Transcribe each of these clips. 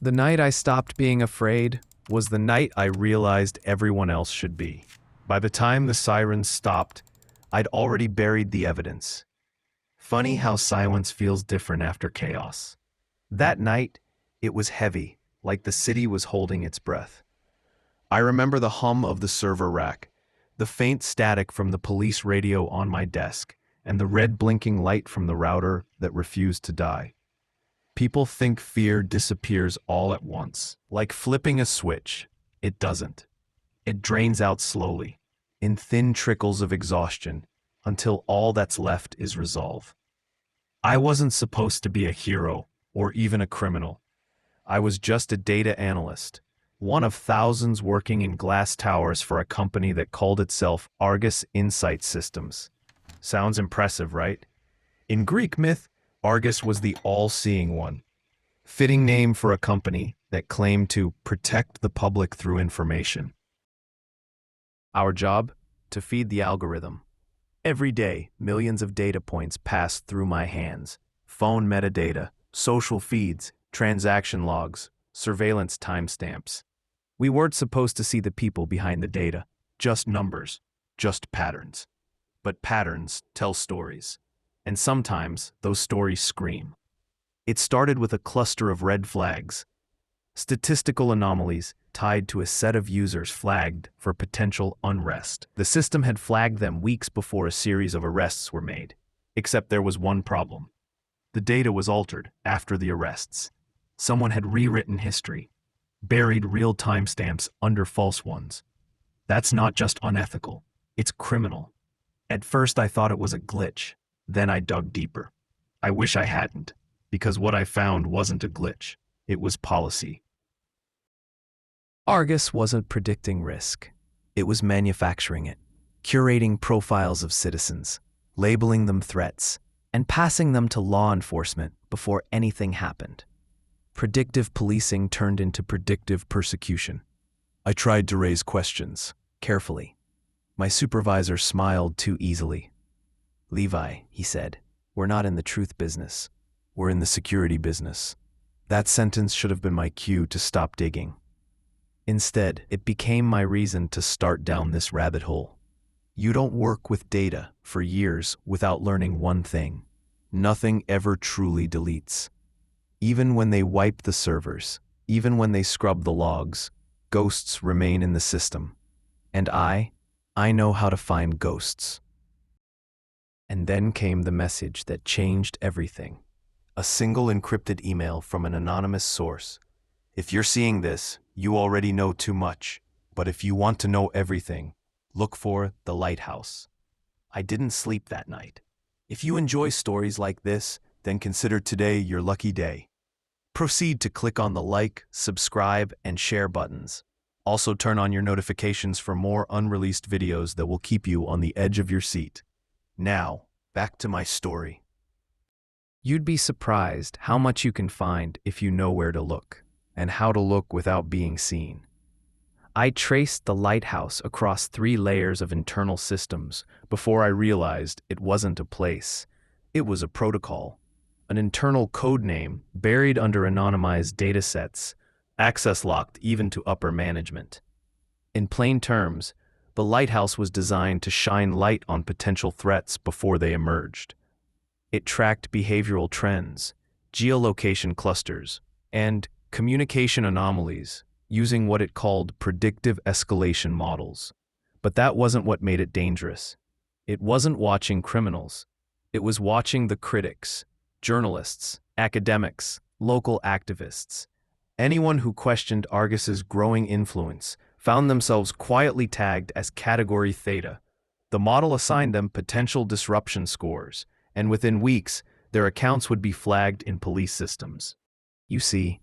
The night I stopped being afraid was the night I realized everyone else should be. By the time the sirens stopped, I'd already buried the evidence. Funny how silence feels different after chaos. That night, it was heavy, like the city was holding its breath. I remember the hum of the server rack, the faint static from the police radio on my desk, and the red blinking light from the router that refused to die. People think fear disappears all at once. Like flipping a switch, it doesn't. It drains out slowly, in thin trickles of exhaustion, until all that's left is resolve. I wasn't supposed to be a hero or even a criminal. I was just a data analyst, one of thousands working in glass towers for a company that called itself Argus Insight Systems. Sounds impressive, right? In Greek myth, Argus was the all-seeing one. Fitting name for a company that claimed to protect the public through information. Our job? To feed the algorithm. Every day, millions of data points pass through my hands. Phone metadata, social feeds, transaction logs, surveillance timestamps. We weren't supposed to see the people behind the data, just numbers, just patterns. But patterns tell stories, and sometimes those stories scream. It started with a cluster of red flags, statistical anomalies tied to a set of users flagged for potential unrest. The system had flagged them weeks before a series of arrests were made, except there was one problem. The data was altered after the arrests. Someone had rewritten history, buried real timestamps under false ones. That's not just unethical, it's criminal. At first I thought it was a glitch, then I dug deeper. I wish I hadn't, because what I found wasn't a glitch, it was policy. Argus wasn't predicting risk. It was manufacturing it, curating profiles of citizens, labeling them threats, and passing them to law enforcement before anything happened. Predictive policing turned into predictive persecution. I tried to raise questions, carefully. My supervisor smiled too easily. "Levi," he said, "we're not in the truth business. We're in the security business." That sentence should have been my cue to stop digging. Instead, it became my reason to start down this rabbit hole. You don't work with data for years without learning one thing. Nothing ever truly deletes. Even when they wipe the servers, even when they scrub the logs, ghosts remain in the system. And I know how to find ghosts. And then came the message that changed everything. A single encrypted email from an anonymous source. If you're seeing this, you already know too much. But if you want to know everything, look for The Lighthouse. I didn't sleep that night. If you enjoy stories like this, then consider today your lucky day. Proceed to click on the like, subscribe, and share buttons. Also turn on your notifications for more unreleased videos that will keep you on the edge of your seat. Now, back to my story. You'd be surprised how much you can find if you know where to look, and how to look without being seen. I traced the lighthouse across 3 layers of internal systems before I realized it wasn't a place. It was a protocol, an internal code name buried under anonymized datasets, access locked even to upper management. In plain terms, the lighthouse was designed to shine light on potential threats before they emerged. It tracked behavioral trends, geolocation clusters, and communication anomalies using what it called predictive escalation models. But that wasn't what made it dangerous. It wasn't watching criminals. It was watching the critics, journalists, academics, local activists. Anyone who questioned Argus's growing influence found themselves quietly tagged as Category Theta. The model assigned them potential disruption scores, and within weeks, their accounts would be flagged in police systems. You see,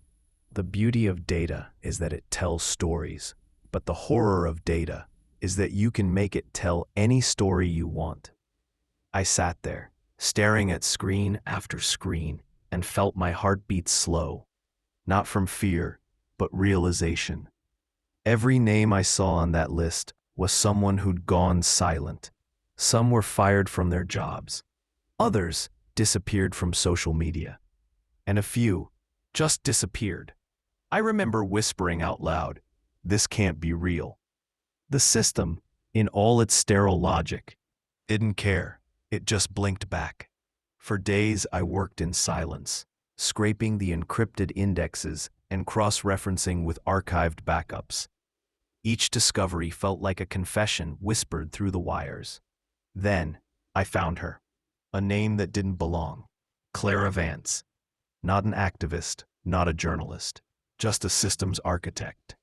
the beauty of data is that it tells stories, but the horror of data is that you can make it tell any story you want. I sat there, staring at screen after screen, and felt my heartbeat slow. Not from fear, but realization. Every name I saw on that list was someone who'd gone silent. Some were fired from their jobs. Others disappeared from social media. And a few just disappeared. I remember whispering out loud, "This can't be real." The system, in all its sterile logic, didn't care. It just blinked back. For days, I worked in silence, scraping the encrypted indexes and cross-referencing with archived backups. Each discovery felt like a confession whispered through the wires. Then, I found her. A name that didn't belong. Clara Vance. Not an activist, not a journalist, just a systems architect.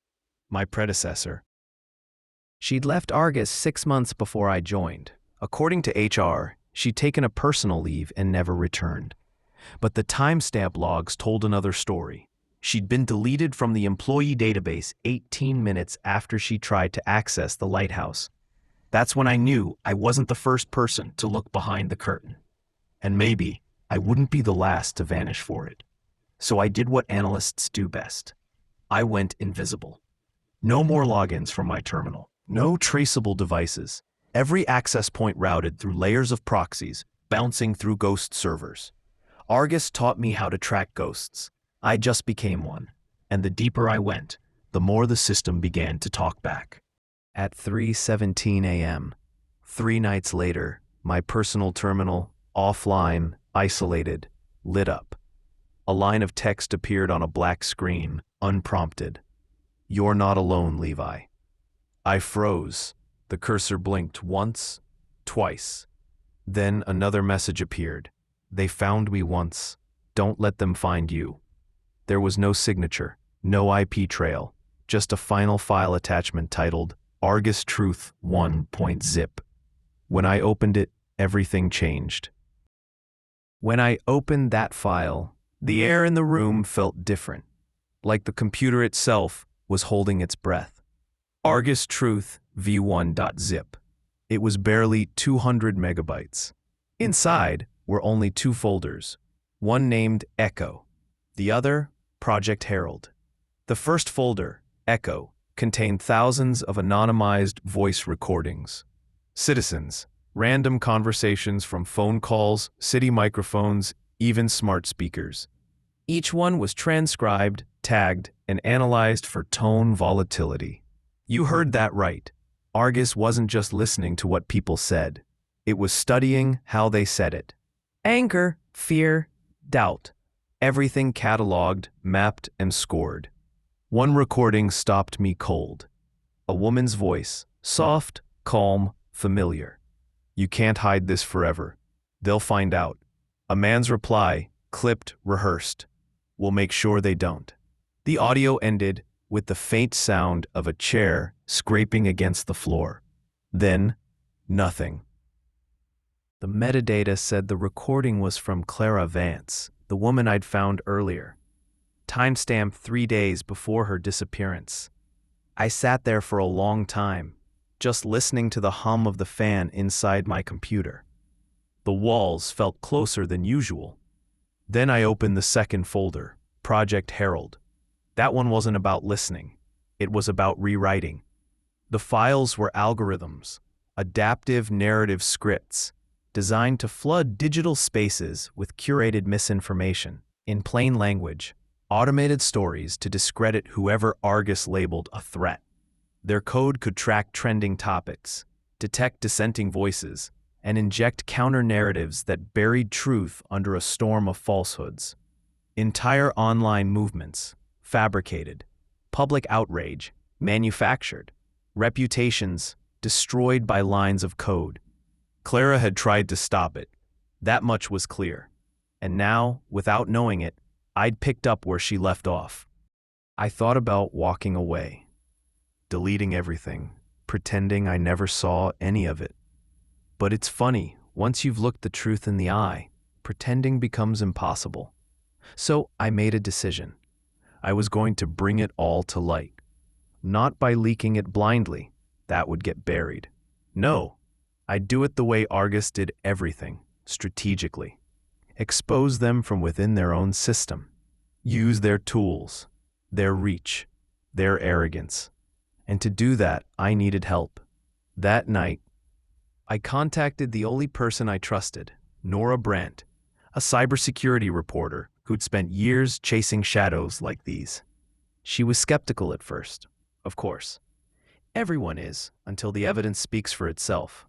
My predecessor. She'd left Argus 6 months before I joined. According to HR, she'd taken a personal leave and never returned. But the timestamp logs told another story. She'd been deleted from the employee database 18 minutes after she tried to access the lighthouse. That's when I knew I wasn't the first person to look behind the curtain. And maybe I wouldn't be the last to vanish for it. So I did what analysts do best. I went invisible. No more logins from my terminal. No traceable devices. Every access point routed through layers of proxies, bouncing through ghost servers. Argus taught me how to track ghosts. I just became one. And the deeper I went, the more the system began to talk back. At 3:17 a.m., 3 nights later, my personal terminal, offline, isolated, lit up. A line of text appeared on a black screen, unprompted. "You're not alone, Levi." I froze. The cursor blinked once, twice. Then another message appeared. "They found me once. Don't let them find you." There was no signature, no IP trail, just a final file attachment titled Argus Truth 1.zip. When I opened it, everything changed. When I opened that file, the air in the room felt different, like the computer itself was holding its breath. Argus Truth v1.zip. It was barely 200 megabytes. Inside were only 2 folders, one named Echo, the other Project Herald. The first folder, Echo, contained thousands of anonymized voice recordings. Citizens, random conversations from phone calls, city microphones, even smart speakers. Each one was transcribed, tagged, and analyzed for tone volatility. You heard that right. Argus wasn't just listening to what people said. It was studying how they said it. Anger, fear, doubt. Everything cataloged, mapped, and scored. One recording stopped me cold. A woman's voice, soft, calm, familiar. "You can't hide this forever. They'll find out." A man's reply, clipped, rehearsed. "We'll make sure they don't." The audio ended with the faint sound of a chair scraping against the floor. Then, nothing. The metadata said the recording was from Clara Vance, the woman I'd found earlier. Timestamped 3 days before her disappearance. I sat there for a long time, just listening to the hum of the fan inside my computer. The walls felt closer than usual. Then I opened the second folder, Project Herald. That one wasn't about listening. It was about rewriting. The files were algorithms, adaptive narrative scripts, designed to flood digital spaces with curated misinformation. In plain language, automated stories to discredit whoever Argus labeled a threat. Their code could track trending topics, detect dissenting voices, and inject counter-narratives that buried truth under a storm of falsehoods. Entire online movements, fabricated, public outrage, manufactured, reputations destroyed by lines of code. Clara had tried to stop it. That much was clear. And now, without knowing it, I'd picked up where she left off. I thought about walking away, deleting everything, pretending I never saw any of it. But it's funny, once you've looked the truth in the eye, pretending becomes impossible. So I made a decision. I was going to bring it all to light. Not by leaking it blindly, that would get buried. No, I'd do it the way Argus did everything, strategically. Expose them from within their own system. Use their tools, their reach, their arrogance. And to do that, I needed help. That night, I contacted the only person I trusted, Nora Brandt, a cybersecurity reporter who'd spent years chasing shadows like these. She was skeptical at first, of course. Everyone is, until the evidence speaks for itself.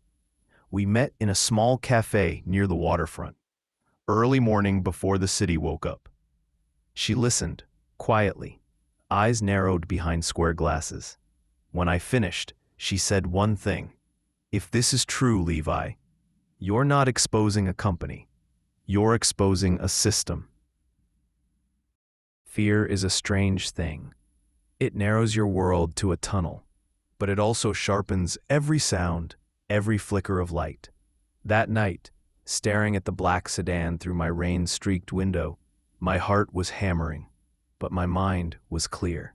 We met in a small cafe near the waterfront, early morning before the city woke up. She listened, quietly, eyes narrowed behind square glasses. When I finished, she said one thing. If this is true, Levi, you're not exposing a company. You're exposing a system. Fear is a strange thing. It narrows your world to a tunnel, but it also sharpens every sound, every flicker of light. That night, staring at the black sedan through my rain-streaked window, my heart was hammering, but my mind was clear.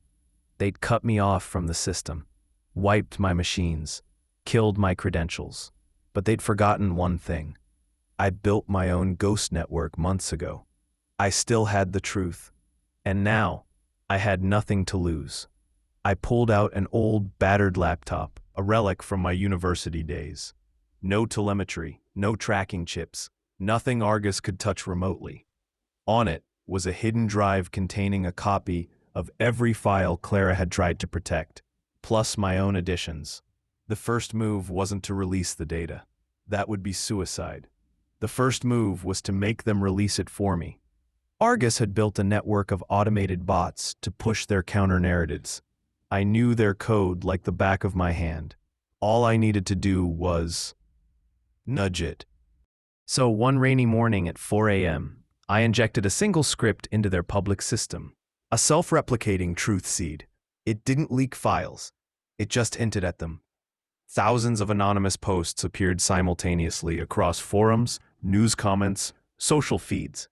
They'd cut me off from the system, wiped my machines, killed my credentials, but they'd forgotten one thing. I built my own ghost network months ago. I still had the truth, and now I had nothing to lose. I pulled out an old, battered laptop, a relic from my university days. No telemetry, no tracking chips, nothing Argus could touch remotely. On it was a hidden drive containing a copy of every file Clara had tried to protect, plus my own additions. The first move wasn't to release the data. That would be suicide. The first move was to make them release it for me. Argus had built a network of automated bots to push their counter-narratives. I knew their code like the back of my hand. All I needed to do was nudge it. So one rainy morning at 4 a.m., I injected a single script into their public system, a self-replicating truth seed. It didn't leak files. It just hinted at them. Thousands of anonymous posts appeared simultaneously across forums, news comments, social feeds.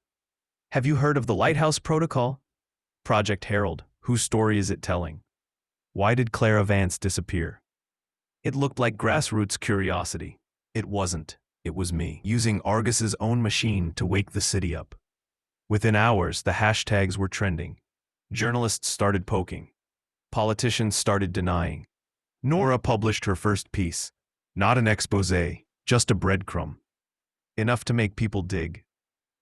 Have you heard of the Lighthouse Protocol? Project Herald, whose story is it telling? Why did Clara Vance disappear? It looked like grassroots curiosity. It wasn't. It was me, using Argus's own machine to wake the city up. Within hours, the hashtags were trending. Journalists started poking. Politicians started denying. Nora published her first piece. Not an exposé, just a breadcrumb. Enough to make people dig.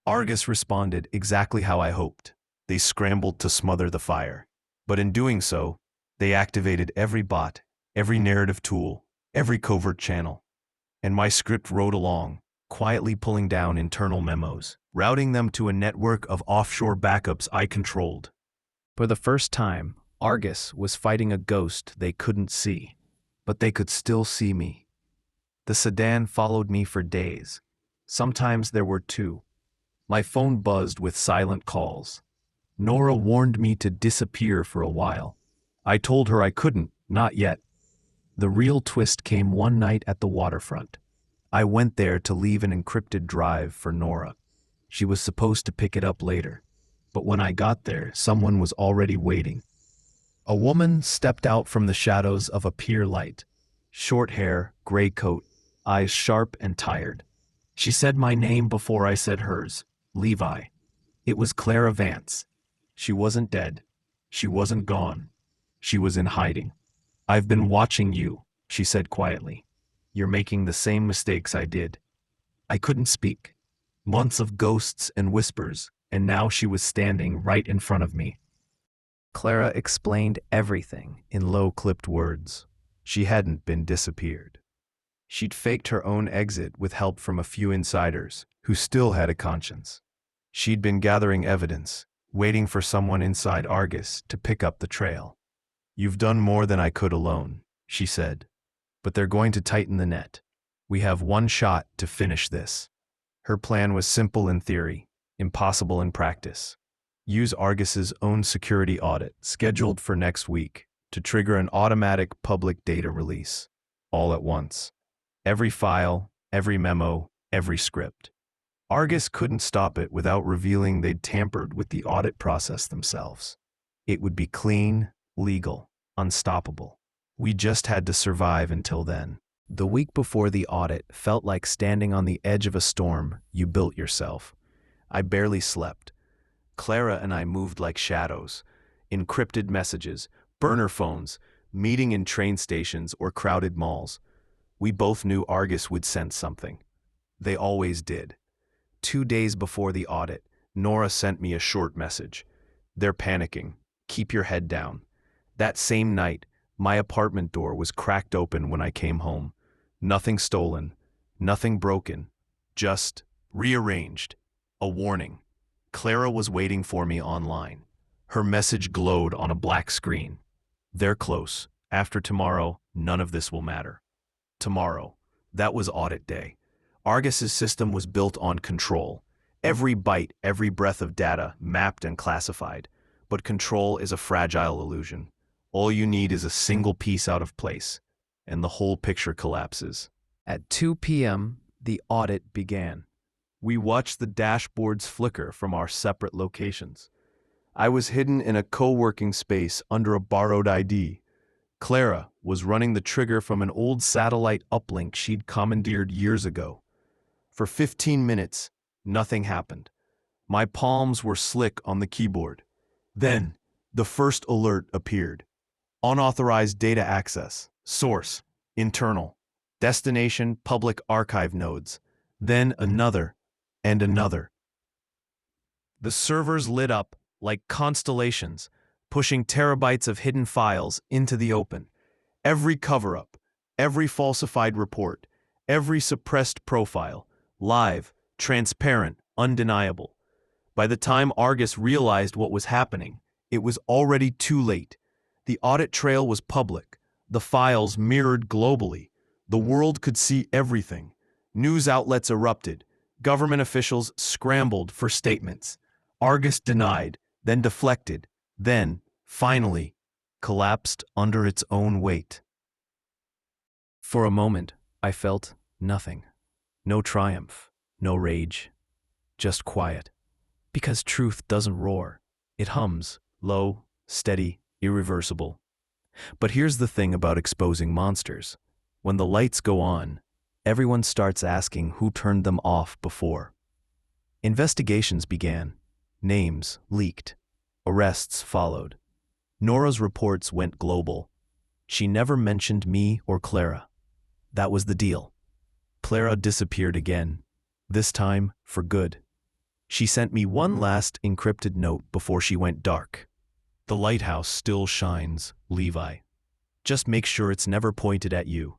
Argus responded exactly how I hoped. They scrambled to smother the fire. But in doing so, they activated every bot, every narrative tool, every covert channel. And my script rode along, quietly pulling down internal memos, routing them to a network of offshore backups I controlled. For the first time, Argus was fighting a ghost they couldn't see, but they could still see me. The sedan followed me for days. Sometimes there were two. My phone buzzed with silent calls. Nora warned me to disappear for a while. I told her I couldn't, not yet. The real twist came one night at the waterfront. I went there to leave an encrypted drive for Nora. She was supposed to pick it up later, but when I got there, someone was already waiting. A woman stepped out from the shadows of a pier light. Short hair, gray coat, eyes sharp and tired. She said my name before I said hers, Levi. It was Clara Vance. She wasn't dead. She wasn't gone. She was in hiding. I've been watching you, she said quietly. You're making the same mistakes I did. I couldn't speak. Months of ghosts and whispers, and now she was standing right in front of me. Clara explained everything in low-clipped words. She hadn't been disappeared. She'd faked her own exit with help from a few insiders who still had a conscience. She'd been gathering evidence, waiting for someone inside Argus to pick up the trail. You've done more than I could alone, she said. But they're going to tighten the net. We have one shot to finish this. Her plan was simple in theory, impossible in practice. Use Argus's own security audit, scheduled for next week, to trigger an automatic public data release, all at once. Every file, every memo, every script. Argus couldn't stop it without revealing they'd tampered with the audit process themselves. It would be clean, legal, unstoppable. We just had to survive until then. The week before the audit felt like standing on the edge of a storm you built yourself. I barely slept. Clara and I moved like shadows. Encrypted messages, burner phones, meeting in train stations or crowded malls. We both knew Argus would sense something. They always did. 2 days before the audit, Nora sent me a short message. They're panicking. Keep your head down. That same night, my apartment door was cracked open when I came home. Nothing stolen, nothing broken, just rearranged. A warning. Clara was waiting for me online. Her message glowed on a black screen. They're close. After tomorrow, none of this will matter. Tomorrow. That was audit day. Argus's system was built on control. Every byte, every breath of data mapped and classified. But control is a fragile illusion. All you need is a single piece out of place, and the whole picture collapses. At 2 p.m., the audit began. We watched the dashboards flicker from our separate locations. I was hidden in a co-working space under a borrowed ID. Clara was running the trigger from an old satellite uplink she'd commandeered years ago. For 15 minutes, nothing happened. My palms were slick on the keyboard. Then, the first alert appeared. Unauthorized data access. Source. Internal. Destination public archive nodes. Then another, and another. The servers lit up like constellations, pushing terabytes of hidden files into the open. Every cover-up, every falsified report, every suppressed profile, live, transparent, undeniable. By the time Argus realized what was happening, it was already too late. The audit trail was public. The files mirrored globally. The world could see everything. News outlets erupted. Government officials scrambled for statements. Argus denied, then deflected, then, finally, collapsed under its own weight. For a moment, I felt nothing. No triumph, no rage, just quiet. Because truth doesn't roar. It hums, low, steady, irreversible. But here's the thing about exposing monsters. When the lights go on, everyone starts asking who turned them off before. Investigations began. Names leaked. Arrests followed. Nora's reports went global. She never mentioned me or Clara. That was the deal. Clara disappeared again, this time for good. She sent me one last encrypted note before she went dark. The lighthouse still shines, Levi. Just make sure it's never pointed at you.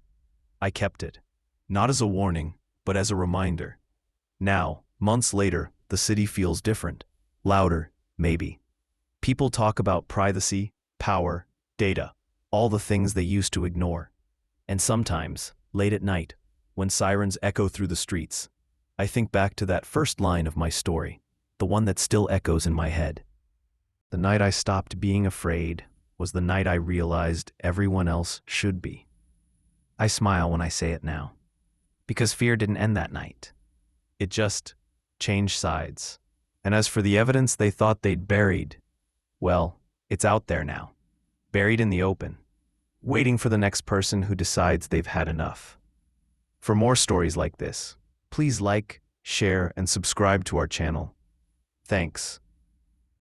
I kept it. Not as a warning, but as a reminder. Now, months later, the city feels different. Louder, maybe. People talk about privacy, power, data, all the things they used to ignore. And sometimes, late at night, when sirens echo through the streets, I think back to that first line of my story, the one that still echoes in my head. The night I stopped being afraid was the night I realized everyone else should be. I smile when I say it now, because fear didn't end that night. It just changed sides. And as for the evidence they thought they'd buried, well, it's out there now, buried in the open, waiting for the next person who decides they've had enough. For more stories like this, please like, share, and subscribe to our channel. Thanks.